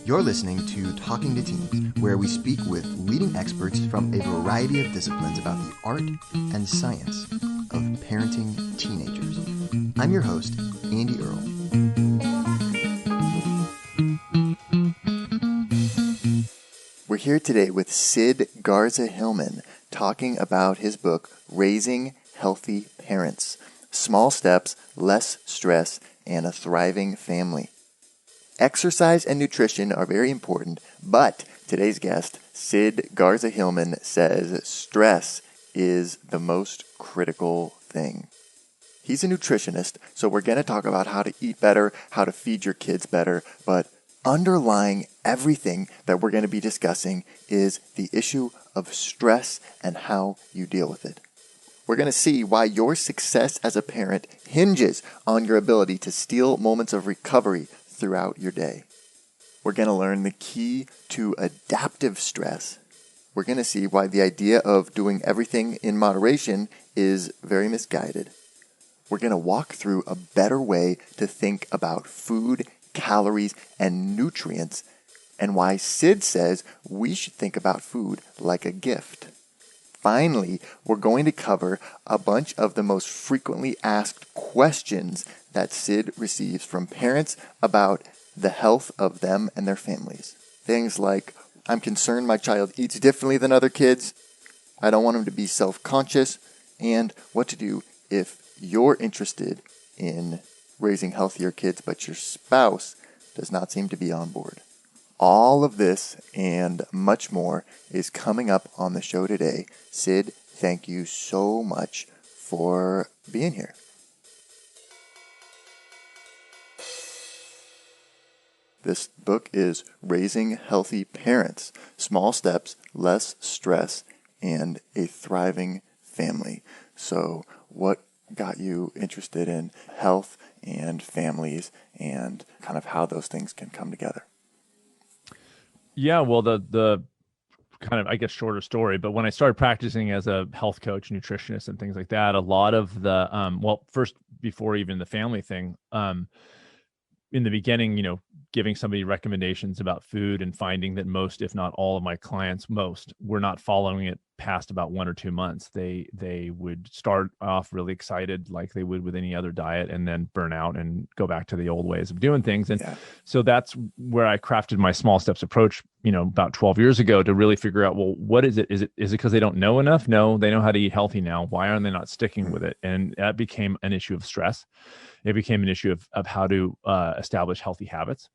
You're listening to Talking to Teens, where we speak with leading experts from a variety of disciplines about the art and science of parenting teenagers. I'm your host, Andy Earle. We're here today with Sid Garza-Hillman talking about his book, Raising Healthy Parents: Small Steps, Less Stress, and a Thriving Family. Exercise and nutrition are very important, but today's guest, Sid Garza-Hillman, says stress is the most critical thing. He's a nutritionist, so we're going to talk about how to eat better, how to feed your kids better, but underlying everything that we're going to be discussing is the issue of stress and how you deal with it. We're going to see why your success as a parent hinges on your ability to steal moments of recovery throughout your day. We're going to learn the key to adaptive stress. We're going to see why the idea of doing everything in moderation is very misguided. We're going to walk through a better way to think about food, calories, and nutrients, and why Sid says we should think about food like a gift. Finally, we're going to cover a bunch of the most frequently asked questions that Sid receives from parents about the health of them and their families. Things like, I'm concerned my child eats differently than other kids, I don't want him to be self-conscious, and what to do if you're interested in raising healthier kids but your spouse does not seem to be on board. All of this and much more is coming up on the show today. Sid, thank you so much for being here. This book is Raising Healthy Parents: Small Steps, Less Stress, and a Thriving Family. So what got you interested in health and families and kind of how those things can come together? Yeah, well, the kind of, I guess, shorter story, but when I started practicing as a health coach, nutritionist, and things like that, a lot of the, first, before even the family thing, in the beginning, giving somebody recommendations about food and finding that most, if not all of my clients, were not following it past about 1 or 2 months. They would start off really excited like they would with any other diet and then burn out and go back to the old ways of doing things. And so that's where I crafted my small steps approach, about 12 years ago, to really figure out, well, what is it? Is it because they don't know enough? No, they know how to eat healthy now. Why aren't they not sticking with it? And that became an issue of stress. It became an issue of how to establish healthy habits.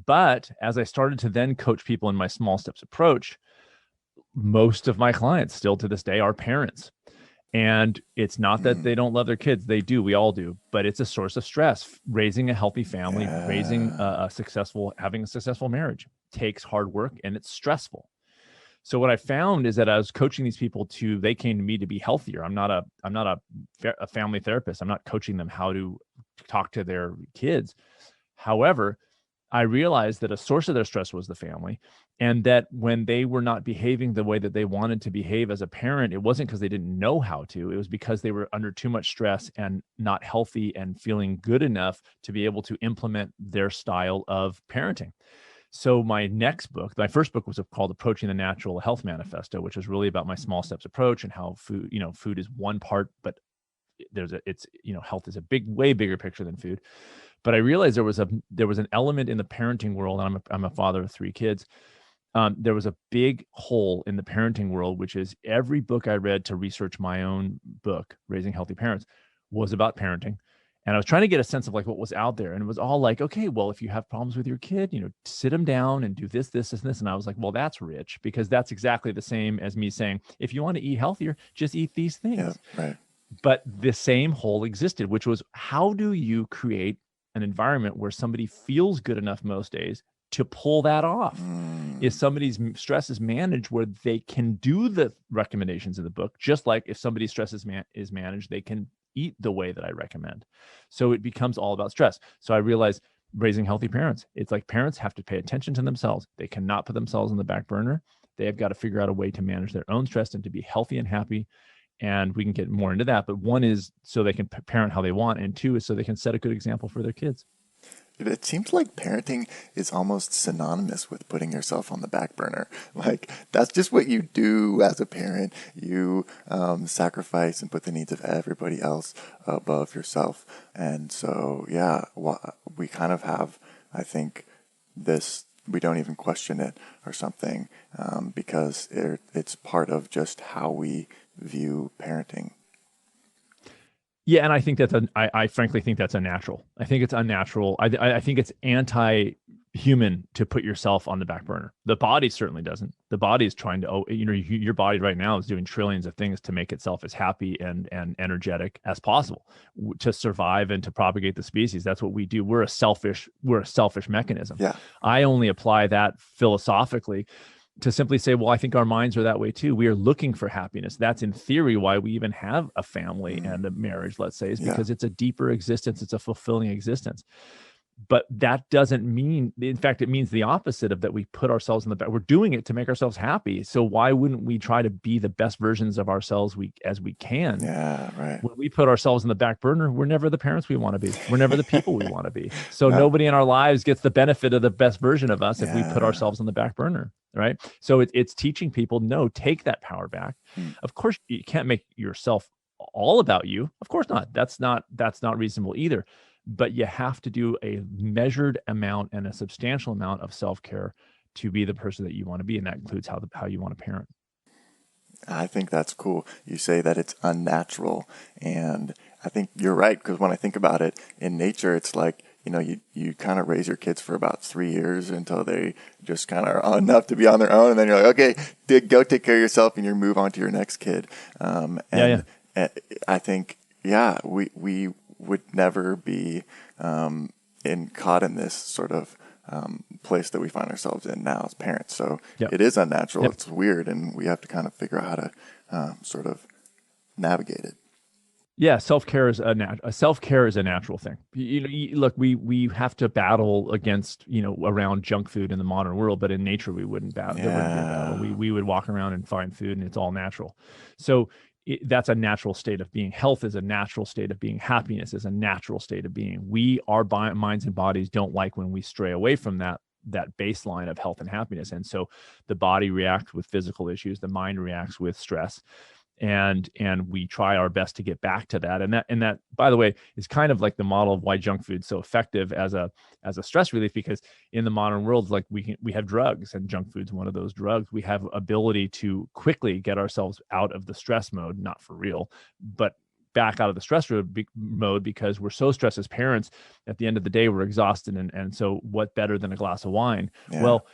But as I started to then coach people in my small steps approach, most of my clients still to this day are parents. And it's not that they don't love their kids. They do. We all do. But it's a source of stress. Raising a healthy family, having a successful marriage takes hard work, and it's stressful. So what I found is that I was coaching these people they came to me to be healthier. I'm not a family therapist. I'm not coaching them how to talk to their kids. However, I realized that a source of their stress was the family, and that when they were not behaving the way that they wanted to behave as a parent, it wasn't because they didn't know how to. It was because they were under too much stress and not healthy and feeling good enough to be able to implement their style of parenting. So my first book was called Approaching the Natural Health Manifesto, which is really about my small steps approach and how food is one part, but health is a way bigger picture than food. But I realized there was an element in the parenting world, and I'm a father of 3 kids. There was a big hole in the parenting world, which is every book I read to research my own book, Raising Healthy Parents, was about parenting. And I was trying to get a sense of like what was out there. And it was all like, okay, well, if you have problems with your kid, sit them down and do this, this, and this. And I was like, well, that's rich, because that's exactly the same as me saying, if you want to eat healthier, just eat these things. Yeah, right. But the same hole existed, which was, how do you create an environment where somebody feels good enough most days to pull that off? If somebody's stress is managed where they can do the recommendations in the book, just like if somebody's stress is managed, they can eat the way that I recommend. So it becomes all about stress. So I realized raising healthy parents, it's like parents have to pay attention to themselves. They cannot put themselves on the back burner. They have got to figure out a way to manage their own stress and to be healthy and happy. And we can get more into that. But one is so they can parent how they want. And 2 is so they can set a good example for their kids. It seems like parenting is almost synonymous with putting yourself on the back burner. Like, that's just what you do as a parent. You sacrifice and put the needs of everybody else above yourself. And so, yeah, we kind of have, I think, this, we don't even question it or something, because it's part of just how we view parenting. Yeah, and I think I frankly think that's unnatural. I think it's unnatural. I think it's anti-human to put yourself on the back burner. The body certainly doesn't. The body is trying to, your body right now is doing trillions of things to make itself as happy and energetic as possible to survive and to propagate the species. That's what we do. We're a selfish mechanism. Yeah. I only apply that philosophically to simply say, well, I think our minds are that way too. We are looking for happiness. That's in theory why we even have a family and a marriage, let's say, is because it's a deeper existence. It's a fulfilling existence. But that doesn't mean, in fact, it means the opposite of that. We put ourselves in the back. We're doing it to make ourselves happy. So why wouldn't we try to be the best versions of ourselves as we can? Yeah, right. When we put ourselves in the back burner, we're never the parents we want to be. We're never the people we want to be. So nobody in our lives gets the benefit of the best version of us if we put ourselves on the back burner, right? So it's teaching people, no, take that power back. Of course, you can't make yourself all about you. Of course not. That's not reasonable either. But you have to do a measured amount and a substantial amount of self-care to be the person that you want to be. And that includes how you want to parent. I think that's cool. You say that it's unnatural. And I think you're right, because when I think about it, in nature, it's like, you kind of raise your kids for about 3 years until they just kind of are enough to be on their own. And then you're like, okay, go take care of yourself, and you move on to your next kid. And I think, we would never be caught in this sort of place that we find ourselves in now as parents. So it is unnatural. It's weird, and we have to kind of figure out how to sort of navigate it. Yeah, self-care is a natural thing. Look, we have to battle against, around junk food in the modern world, but in nature we wouldn't battle. There wouldn't be a battle. We would walk around and find food, and it's all natural. So that's a natural state of being. Health is a natural state of being. Happiness is a natural state of being. Our minds and bodies don't like when we stray away from that baseline of health and happiness. And so the body reacts with physical issues, the mind reacts with stress. And we try our best to get back to that. And that, by the way, is kind of like the model of why junk food is so effective as a stress relief, because in the modern world, like we have drugs, and junk food's one of those drugs. We have ability to quickly get ourselves out of the stress mode, not for real, but back out of the stress mode, because we're so stressed as parents. At the end of the day, we're exhausted. And so what better than a glass of wine? Yeah. Well,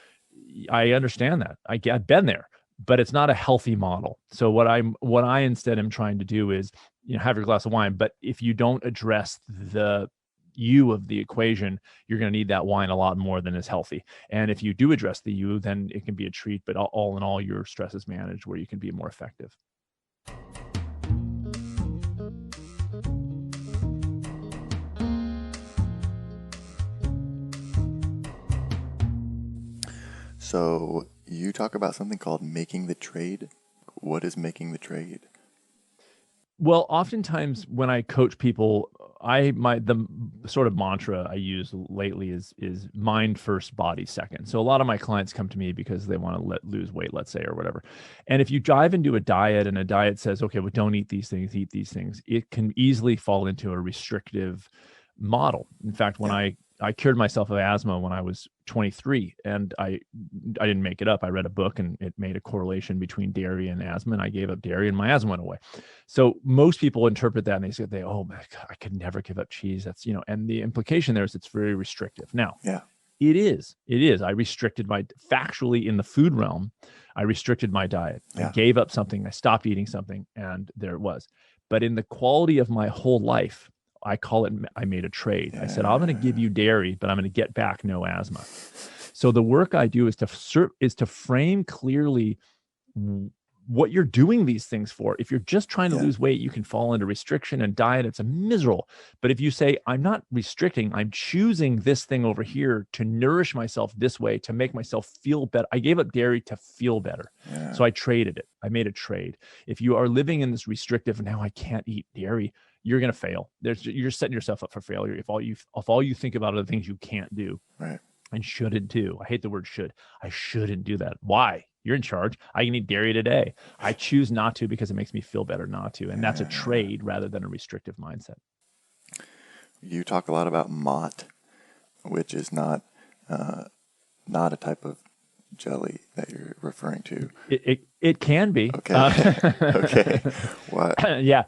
I understand that. I've been there. But it's not a healthy model. So what I instead am trying to do is, have your glass of wine. But if you don't address the you of the equation, you're going to need that wine a lot more than is healthy. And if you do address the you, then it can be a treat. But all in all, your stress is managed where you can be more effective. So you talk about something called making the trade. What is making the trade? Well, oftentimes when I coach people, the sort of mantra I use lately is mind first, body second. So a lot of my clients come to me because they want to lose weight, let's say, or whatever. And if you dive into a diet and a diet says, okay, well, don't eat these things, eat these things, it can easily fall into a restrictive model. In fact, when I cured myself of asthma when I was 23, and I didn't make it up. I read a book and it made a correlation between dairy and asthma, and I gave up dairy and my asthma went away. So most people interpret that and they say, oh my God, I could never give up cheese. That's, and the implication there is it's very restrictive. Now, it is. I restricted factually in the food realm, I restricted my diet. I gave up something. I stopped eating something, and there it was. But in the quality of my whole life, I call it, I made a trade. I said, I'm going to give you dairy, but I'm going to get back no asthma. So the work I do is to frame clearly what you're doing these things for. If you're just trying to Yeah. lose weight, you can fall into restriction and diet. It's a miserable. But if you say, I'm not restricting, I'm choosing this thing over here to nourish myself this way, to make myself feel better. I gave up dairy to feel better. Yeah. So I traded it. I made a trade. If you are living in this restrictive, now I can't eat dairy, you're going to fail. You're setting yourself up for failure. If all you think about are the things you can't do, Right. and shouldn't do. I hate the word should. I shouldn't do that. Why? You're in charge. I can eat dairy today. I choose not to because it makes me feel better not to. And that's a trade rather than a restrictive mindset. You talk a lot about mott, which is not a type of jelly that you're referring to. It can be. Okay. Okay. What? Yeah.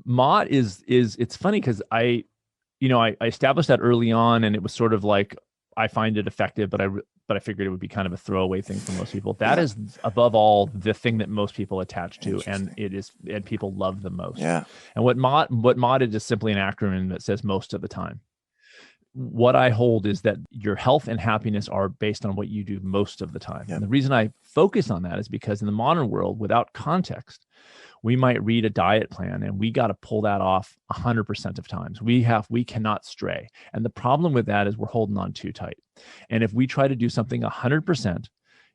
Mott is it's funny because I established that early on, and it was sort of like, I find it effective, but I figured it would be kind of a throwaway thing for most people. That is above all the thing that most people attach to, and people love the most. Yeah. And what mott is simply an acronym that says most of the time. What I hold is that your health and happiness are based on what you do most of the time. Yep. And the reason I focus on that is because in the modern world, without context, we might read a diet plan and we got to pull that off 100% of times. We cannot stray. And the problem with that is we're holding on too tight. And if we try to do something 100%,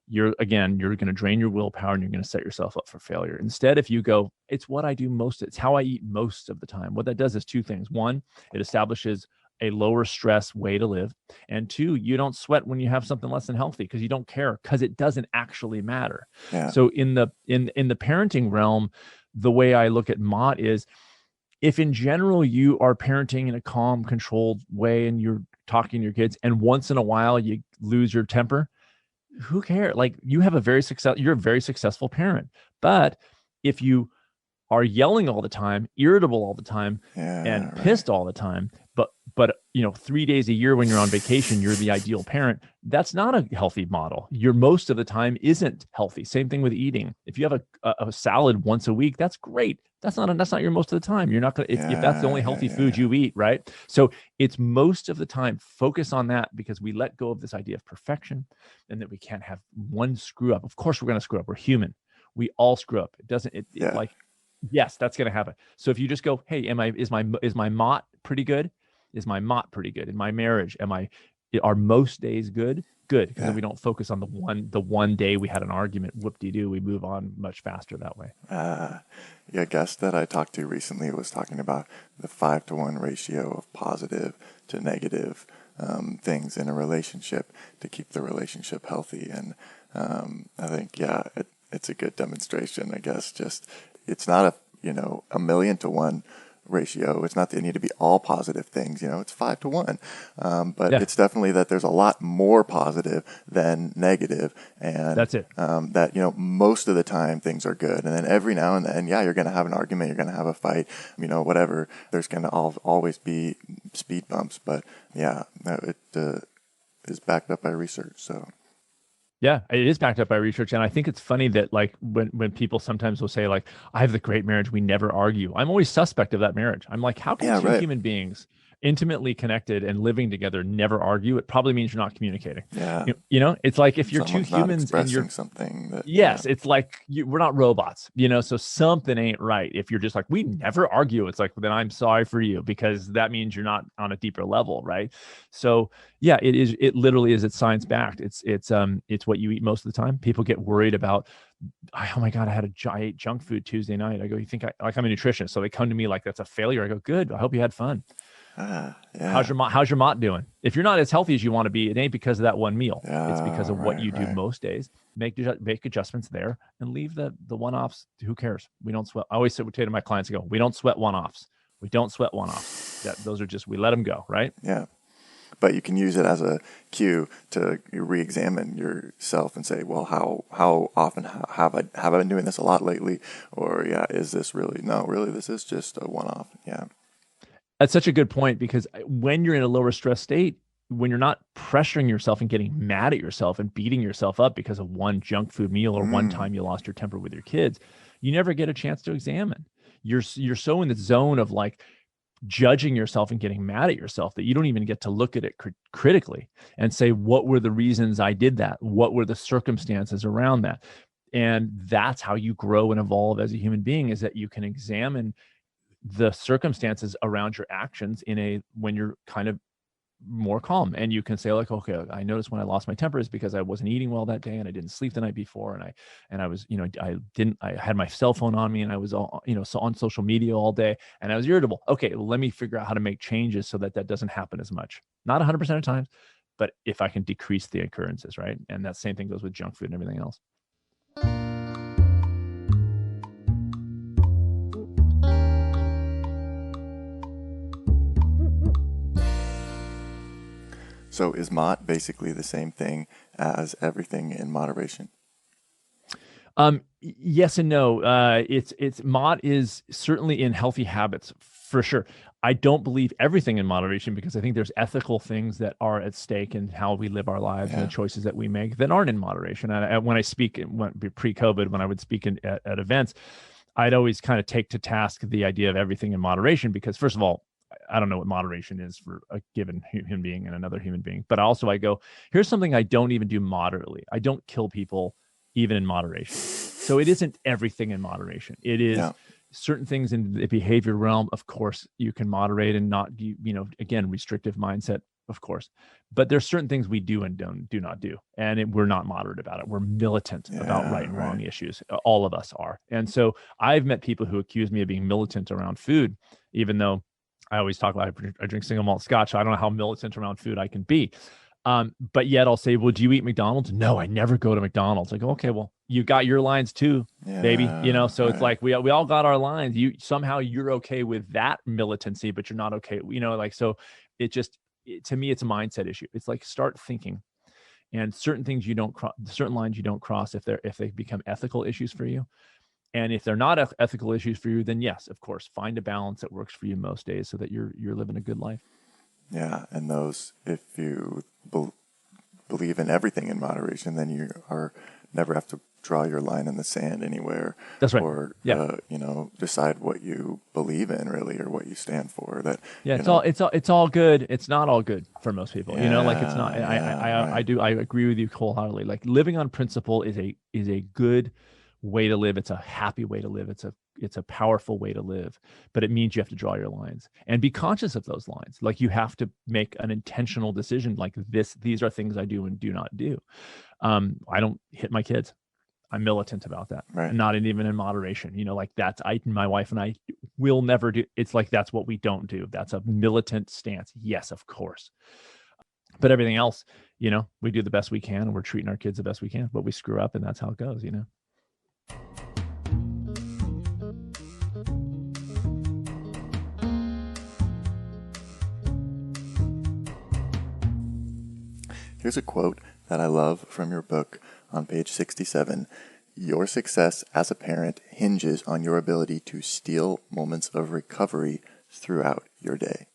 you're going to drain your willpower and you're going to set yourself up for failure. Instead, if you go, it's what I do most, it's how I eat most of the time. What that does is two things. One, it establishes a lower stress way to live. And two, you don't sweat when you have something less than healthy because you don't care, because it doesn't actually matter. Yeah. So in the parenting realm, the way I look at mott is, if in general you are parenting in a calm, controlled way and you're talking to your kids, and once in a while you lose your temper, who cares? Like, you're a very successful parent. But if you are yelling all the time, irritable all the time, and pissed all the time, but 3 days a year when you're on vacation, you're the ideal parent, that's not a healthy model. Your most of the time isn't healthy. Same thing with eating. If you have a salad once a week, that's great. That's not your most of the time. You're not going to, if that's the only healthy food you eat, right? So it's most of the time. Focus on that, because we let go of this idea of perfection and that we can't have one screw up. Of course we're going to screw up. We're human. We all screw up. Yes, that's going to happen. So if you just go, hey, is my mott pretty good? Is my mott pretty good in my marriage? Are most days good? Good. Because then we don't focus on the one day we had an argument. Whoop-de-doo. We move on much faster that way. A guest that I talked to recently was talking about the 5-to-1 ratio of positive to negative things in a relationship to keep the relationship healthy. And I think, it's a good demonstration, I guess. Just, it's not a 1,000,000-to-1 ratio. It's not that they need to be all positive things, it's 5-to-1. But it's definitely that there's a lot more positive than negative. And that's it. That, most of the time things are good. And then every now and then, you're going to have an argument, you're going to have a fight, whatever. There's going to always be speed bumps. But it is backed up by research. So. Yeah, it is backed up by research. And I think it's funny that, like, when people sometimes will say, like, I have the great marriage, we never argue. I'm always suspect of that marriage. I'm like, how can two human beings intimately connected and living together never argue? It probably means you're not communicating. Yeah. It's like if you're Someone's two humans and you're something that, it's like we're not robots, so something ain't right. If you're just like, we never argue, it's like, then I'm sorry for you, because that means you're not on a deeper level, right? So it literally is. It's science backed. It's what you eat most of the time. People get worried about, oh my God, I ate junk food Tuesday night. I go, you think I'm a nutritionist? So they come to me like that's a failure. I go, good. I hope you had fun. How's your mott doing? If you're not as healthy as you want to be, it ain't because of that one meal. It's because of what you do most days. Make adjustments there and leave the one-offs. Who cares? We don't sweat. I always say to my clients, I go, we don't sweat one-offs. We don't sweat one-offs. Those are just, we let them go, right? Yeah. But you can use it as a cue to re-examine yourself and say, well, how often have I been doing this a lot lately? Or is this really, this is just a one-off. Yeah. That's such a good point, because when you're in a lower stress state, when you're not pressuring yourself and getting mad at yourself and beating yourself up because of one junk food meal or one time you lost your temper with your kids, you never get a chance to examine. You're so in the zone of like judging yourself and getting mad at yourself that you don't even get to look at it critically and say, what were the reasons I did that? What were the circumstances around that? And that's how you grow and evolve as a human being, is that you can examine the circumstances around your actions when you're kind of more calm, and you can say like, okay, I noticed when I lost my temper is because I wasn't eating well that day and I didn't sleep the night before, and I was, I had my cell phone on me and I was all, so on social media all day and I was irritable. Okay, well, let me figure out how to make changes so that doesn't happen as much. Not 100% of times, but if I can decrease the occurrences, right? And that same thing goes with junk food and everything else. So is MOT basically the same thing as everything in moderation? Yes and no. It's MOT is certainly in healthy habits for sure. I don't believe everything in moderation, because I think there's ethical things that are at stake in how we live our lives and the choices that we make that aren't in moderation. And when I speak, pre-COVID, when I would speak at events, I'd always kind of take to task the idea of everything in moderation, because first of all, I don't know what moderation is for a given human being and another human being. But also I go, here's something I don't even do moderately. I don't kill people even in moderation. So it isn't everything in moderation. It is certain things in the behavior realm. Of course, you can moderate and not, again, restrictive mindset, of course. But there's certain things we do and do not do. And we're not moderate about it. We're militant about right and wrong issues. All of us are. And so I've met people who accuse me of being militant around food, even though I always talk about I drink single malt scotch. So I don't know how militant around food I can be. But yet I'll say, well, do you eat McDonald's? No, I never go to McDonald's. I go, okay, well, you got your lines too, baby. So it's like we all got our lines. You're okay with that militancy, but you're not okay. So to me, it's a mindset issue. It's like, start thinking, and certain things you don't cross, certain lines you don't cross if they become ethical issues for you. And if they're not ethical issues for you, then yes, of course, find a balance that works for you most days so that you're living a good life. Yeah, and if you believe in everything in moderation, then you never have to draw your line in the sand anywhere. That's right. Or decide what you believe in, really, or what you stand for. It's all good. It's not all good for most people. It's not. I agree with you wholeheartedly. Like, living on principle is a good way to live. It's a happy way to live. It's a powerful way to live, but it means you have to draw your lines and be conscious of those lines. Like, you have to make an intentional decision. Like, these are things I do and do not do. I don't hit my kids. I'm militant about that. Right. Not even in moderation. My wife and I will never do. It's like, that's what we don't do. That's a militant stance. Yes, of course. But everything else, we do the best we can, and we're treating our kids the best we can, but we screw up, and that's how it goes, Here's a quote that I love from your book on page 67. Your success as a parent hinges on your ability to steal moments of recovery throughout your day,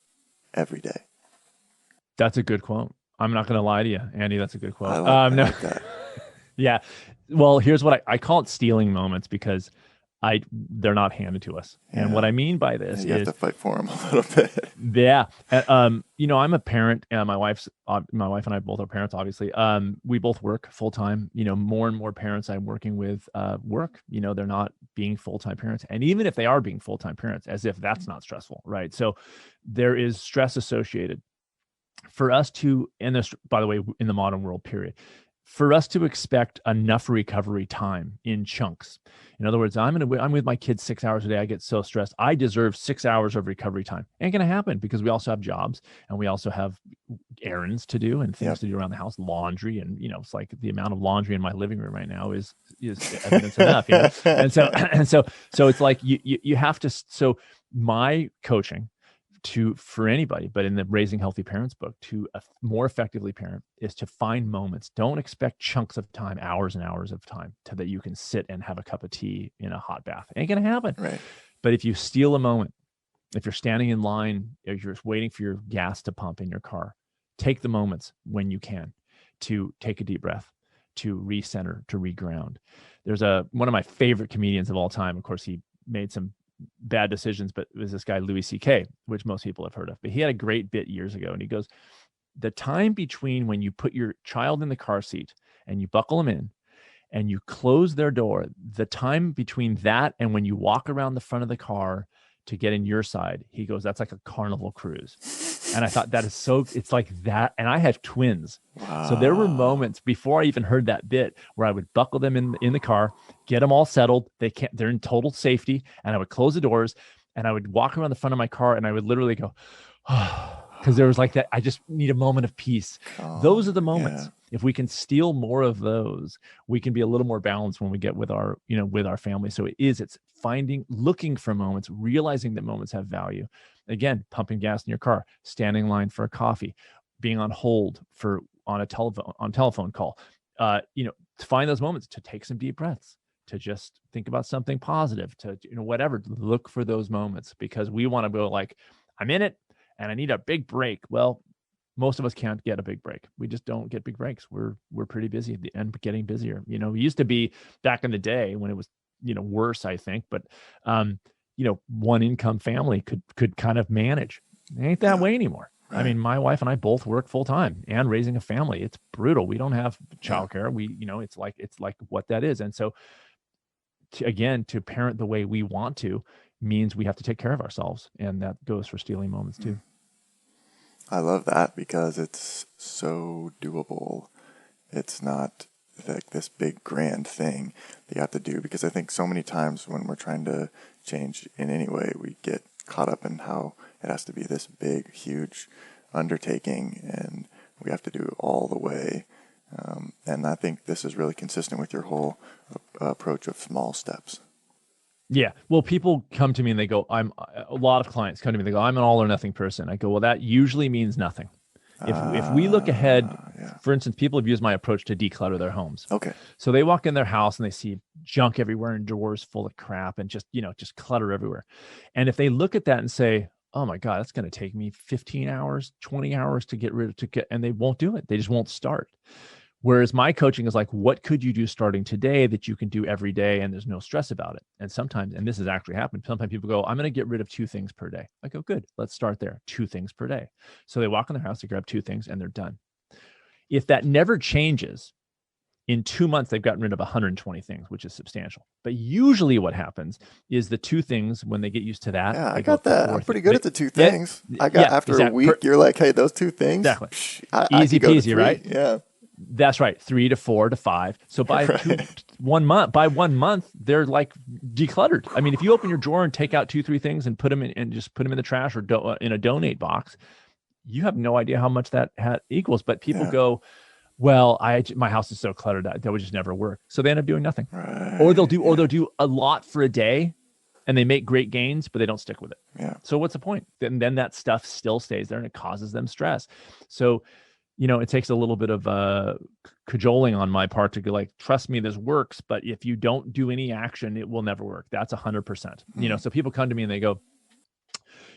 every day. That's a good quote. I'm not going to lie to you, Andy. That's a good quote. I like that. Yeah. Well, here's what I call it: stealing moments, because they're not handed to us. Yeah. And what I mean by this is you have to fight for them a little bit. Yeah. I'm a parent, and my wife and I both are parents, obviously. We both work full time. More and more parents I'm working with work. They're not being full-time parents. And even if they are being full-time parents, as if that's not stressful, right? So there is stress associated for us to, and this, by the way, in the modern world, period, for us to expect enough recovery time in chunks. In other words, I'm with my kids 6 hours a day. I get so stressed. I deserve 6 hours of recovery time. Ain't going to happen, because we also have jobs, and we also have errands to do and things to do around the house, laundry. And, it's like the amount of laundry in my living room right now is evidence enough. And so it's like you have to, so my coaching for anybody, but in the Raising Healthy Parents book, to more effectively parent is to find moments. Don't expect chunks of time, hours and hours of time, that you can sit and have a cup of tea in a hot bath. Ain't going to happen. Right. But if you steal a moment, if you're standing in line, if you're waiting for your gas to pump in your car, take the moments when you can to take a deep breath, to recenter, to reground. There's one of my favorite comedians of all time. Of course, he made some bad decisions, but it was this guy, Louis C.K., which most people have heard of. But he had a great bit years ago, and he goes, the time between when you put your child in the car seat and you buckle them in, and you close their door, the time between that and when you walk around the front of the car to get in your side, he goes, that's like a carnival cruise. And I thought that is so, it's like that. And I have twins. Wow. So there were moments before I even heard that bit where I would buckle them in the car, get them all settled. They're in total safety. And I would close the doors and I would walk around the front of my car and I would literally go, because there was like that, I just need a moment of peace. Those are the moments. Yeah. If we can steal more of those, we can be a little more balanced when we get with our, with our family. So it's looking for moments, realizing that moments have value. Again, pumping gas in your car, standing in line for a coffee, being on hold on a telephone call, to find those moments, to take some deep breaths, to just think about something positive, to, whatever, look for those moments, because we want to go like, I'm in it and I need a big break. Well, most of us can't get a big break. We just don't get big breaks. We're pretty busy and getting busier. We used to be back in the day when it was, worse, I think, but, one income family could kind of manage. It ain't that way anymore. Right. I mean, my wife and I both work full time and raising a family. It's brutal. We don't have childcare. We, it's like what that is. And so to parent the way we want to means we have to take care of ourselves. And that goes for stealing moments too. I love that because it's so doable. It's not like this big grand thing that you have to do, because I think so many times when we're trying to change in any way, we get caught up in how it has to be this big, huge undertaking and we have to do it all the way. And I think this is really consistent with your whole approach of small steps. Yeah. Well, people come to me and they go, a lot of clients come to me, they go, I'm an all or nothing person. I go, well, that usually means nothing. If we look ahead, for instance, people have used my approach to declutter their homes. Okay. So they walk in their house and they see junk everywhere and drawers full of crap and just clutter everywhere. And if they look at that and say, oh my God, that's going to take me 15 hours, 20 hours to get rid of, and they won't do it. They just won't start. Whereas my coaching is like, what could you do starting today that you can do every day and there's no stress about it? And sometimes, and this has actually happened, sometimes people go, I'm going to get rid of 2 things per day. I go, good, let's start there. 2 things per day. So they walk in their house, they grab 2 things and they're done. If that never changes, in 2 months, they've gotten rid of 120 things, which is substantial. But usually what happens is the 2 things, when they get used to that. Yeah, I got that. I'm pretty good at the 2 things. After a week, you're like, hey, those 2 things. Exactly. Easy peasy, right? Yeah. That's right. 3 to 4 to 5. So by 1 month, they're like decluttered. I mean, if you open your drawer and take out 2-3 things and put them in and just put them in the trash or in a donate box, you have no idea how much that equals. But people go, well, my house is so cluttered that would just never work. So they end up doing nothing. Right. Or they'll do a lot for a day and they make great gains, but they don't stick with it. Yeah. So what's the point? Then that stuff still stays there and it causes them stress. So it takes a little bit of cajoling on my part to go like, trust me, this works. But if you don't do any action, it will never work. That's 100%. Mm-hmm. So people come to me and they go,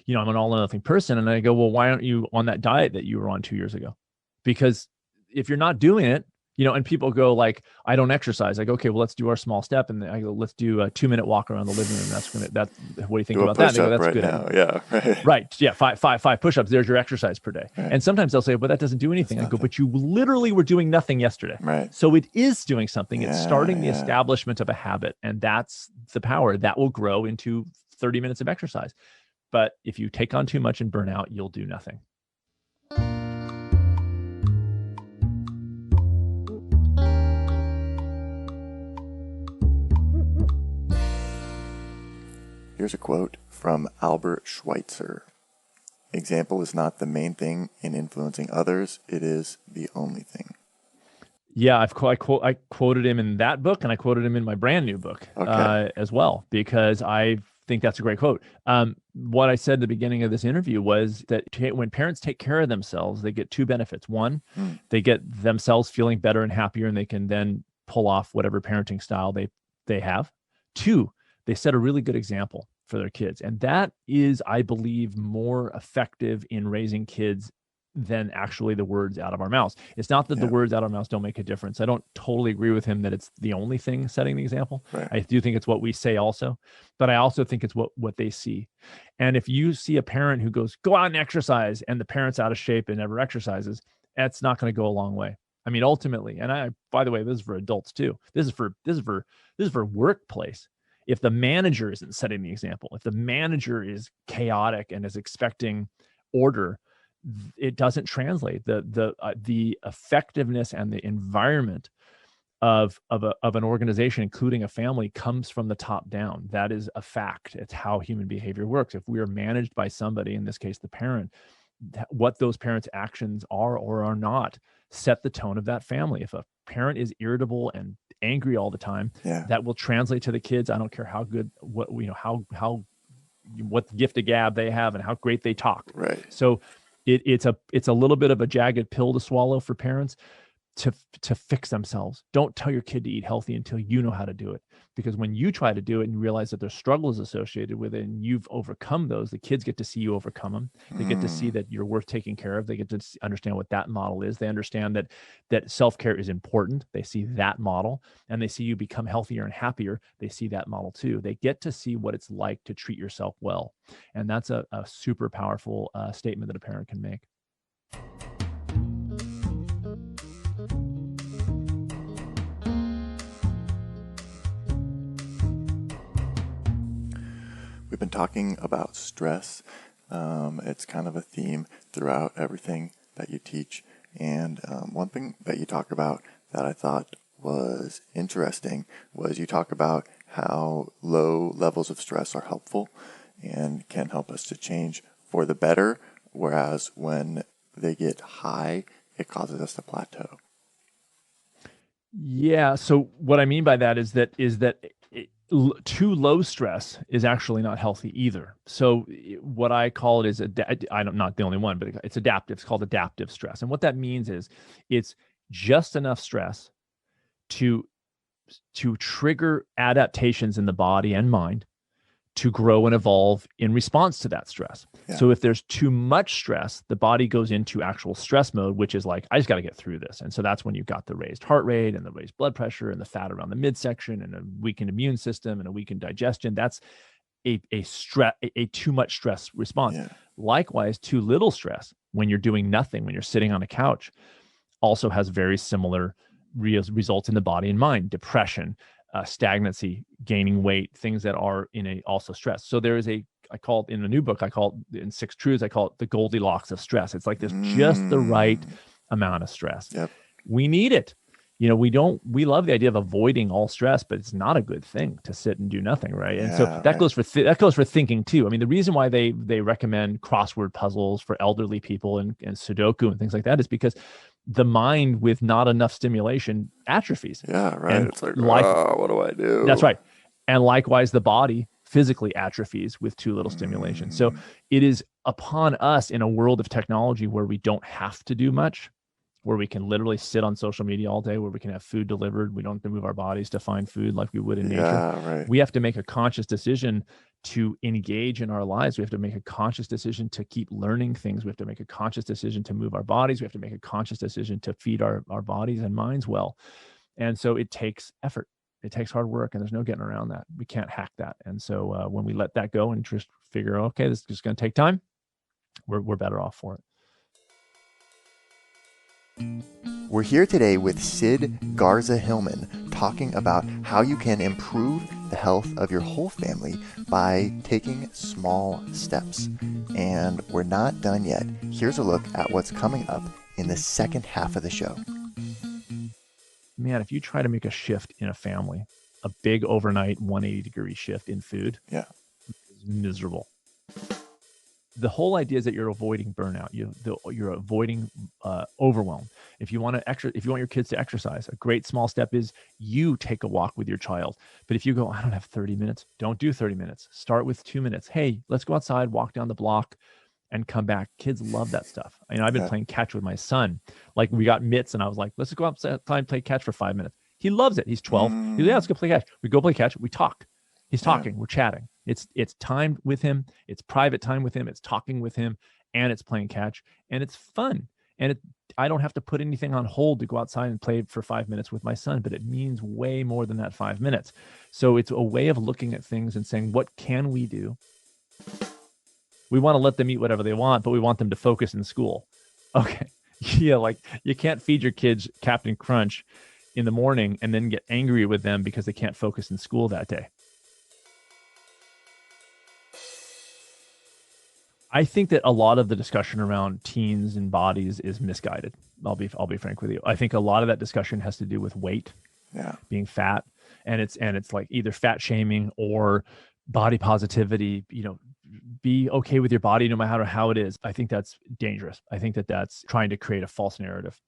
I'm an all or nothing person. And I go, well, why aren't you on that diet that you were on 2 years ago? Because if you're not doing it, and people go like, I don't exercise. I go, okay, well, let's do our small step. And I go, let's do a 2-minute walk around the living room. What do you think about that? And they go, that's right good. Now. Yeah. Right. Right. Yeah. Five push-ups. There's your exercise per day. Right. And sometimes they'll say, but that doesn't do anything. I go, but you literally were doing nothing yesterday. Right. So it is doing something. It's starting the establishment of a habit. And that's the power that will grow into 30 minutes of exercise. But if you take on too much and burn out, you'll do nothing. Here's a quote from Albert Schweitzer. Example is not the main thing in influencing others. It is the only thing. Yeah, I quoted him in that book, and I quoted him in my brand new book as well, because I think that's a great quote. What I said at the beginning of this interview was that when parents take care of themselves, they get 2 benefits. 1, they get themselves feeling better and happier, and they can then pull off whatever parenting style they have. 2, they set a really good example for their kids. And that is, I believe, more effective in raising kids than actually the words out of our mouths. It's not that the words out of our mouths don't make a difference. I don't totally agree with him that it's the only thing setting the example. Right. I do think it's what we say also, but I also think it's what they see. And if you see a parent who goes, go out and exercise, and the parent's out of shape and never exercises, that's not going to go a long way. I mean, ultimately, and by the way, this is for adults too. This is for workplace. If the manager isn't setting the example, if the manager is chaotic and is expecting order, it doesn't translate. The effectiveness and the environment of an organization, including a family, comes from the top down. That is a fact. It's how human behavior works. If we are managed by somebody, in this case the parent, what those parents' actions are or are not set the tone of that family. If a parent is irritable and angry all the time, that will translate to the kids. I don't care how good, what gift of gab they have and how great they talk. Right. So it's a little bit of a jagged pill to swallow for parents to fix themselves. Don't tell your kid to eat healthy until you know how to do it. Because when you try to do it and you realize that there's struggles associated with it and you've overcome those, the kids get to see you overcome them. They get to see that you're worth taking care of. They get to understand what that model is. They understand that self-care is important. They see that model, and they see you become healthier and happier. They see that model too. They get to see what it's like to treat yourself well. And that's a super powerful statement that a parent can make. We've been talking about stress. It's kind of a theme throughout everything that you teach. And one thing that you talk about that I thought was interesting was you talk about how low levels of stress are helpful and can help us to change for the better, whereas when they get high, it causes us to plateau. Yeah. So what I mean by that is that too low stress is actually not healthy either. So what I call it is, I'm not the only one, but it's adaptive. It's called adaptive stress. And what that means is it's just enough stress to trigger adaptations in the body and mind to grow and evolve in response to that stress. Yeah. So if there's too much stress, the body goes into actual stress mode, which is like, I just got to get through this. And so that's when you've got the raised heart rate and the raised blood pressure and the fat around the midsection and a weakened immune system and a weakened digestion. That's a too much stress response. Yeah. Likewise, too little stress, when you're doing nothing, when you're sitting on a couch, also has very similar results in the body and mind: depression, stagnancy, gaining weight, things that are also stress. So there is I call it in a new book, in 6 Truths, I call it the Goldilocks of stress. It's like this just the right amount of stress. Yep. We need it. We love the idea of avoiding all stress, but it's not a good thing to sit and do nothing, right? And so that goes for thinking too. I mean, the reason why they recommend crossword puzzles for elderly people and Sudoku and things like that is because the mind with not enough stimulation atrophies. Yeah, right. And it's like, what do I do? That's right. And likewise, the body physically atrophies with too little stimulation. So it is upon us in a world of technology where we don't have to do much, where we can literally sit on social media all day, where we can have food delivered. We don't have to move our bodies to find food like we would in nature. Right. We have to make a conscious decision to engage in our lives. We have to make a conscious decision to keep learning things. We have to make a conscious decision to move our bodies. We have to make a conscious decision to feed our bodies and minds well. And so it takes effort. It takes hard work, and there's no getting around that. We can't hack that. And so when we let that go and just figure, okay, this is just going to take time, we're better off for it. We're here today with Sid Garza-Hillman talking about how you can improve the health of your whole family by taking small steps. And we're not done yet. Here's a look at what's coming up in the second half of the show. Man, if you try to make a shift in a family, a big overnight 180-degree shift in food, is miserable. The whole idea is that you're avoiding burnout. You're avoiding overwhelm. If you want your kids to exercise, a great small step is you take a walk with your child. But if you go, I don't have 30 minutes, don't do 30 minutes. Start with 2 minutes. Hey, let's go outside, walk down the block, and come back. Kids love that stuff. I've been playing catch with my son. Like, we got mitts, and I was like, let's go outside and play catch for 5 minutes. He loves it. He's 12. He's like, yeah, let's go play catch. We go play catch. We talk. He's talking. We're chatting. It's time with him. It's private time with him. It's talking with him, and it's playing catch, and it's fun. And I don't have to put anything on hold to go outside and play for 5 minutes with my son, but it means way more than that 5 minutes. So it's a way of looking at things and saying, what can we do? We want to let them eat whatever they want, but we want them to focus in school. Okay. Yeah, like you can't feed your kids Captain Crunch in the morning and then get angry with them because they can't focus in school that day. I think that a lot of the discussion around teens and bodies is misguided. I'll be frank with you. I think a lot of that discussion has to do with weight, being fat, and it's like either fat shaming or body positivity. Be okay with your body no matter how it is. I think that's dangerous. I think that that's trying to create a false narrative.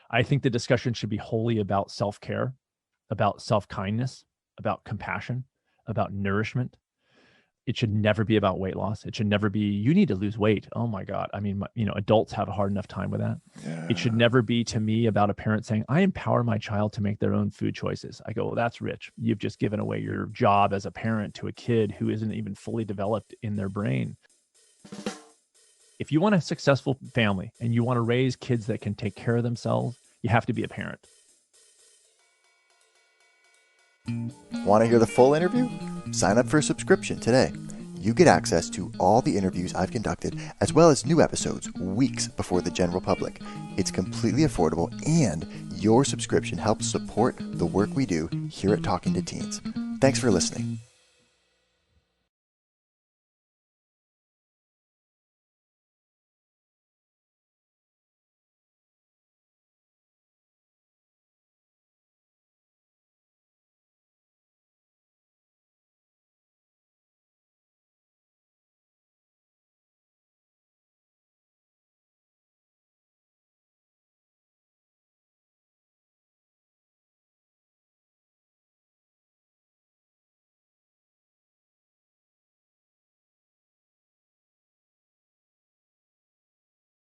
I think the discussion should be wholly about self-care, about self-kindness, about compassion, about nourishment. It should never be about weight loss. It should never be, you need to lose weight. Oh my God. I mean, adults have a hard enough time with that. Yeah. It should never be to me about a parent saying, I empower my child to make their own food choices. I go, well, that's rich. You've just given away your job as a parent to a kid who isn't even fully developed in their brain. If you want a successful family and you want to raise kids that can take care of themselves, you have to be a parent. Want to hear the full interview? Sign up for a subscription today. You get access to all the interviews I've conducted, as well as new episodes weeks before the general public. It's completely affordable, and your subscription helps support the work we do here at Talking to Teens. Thanks for listening.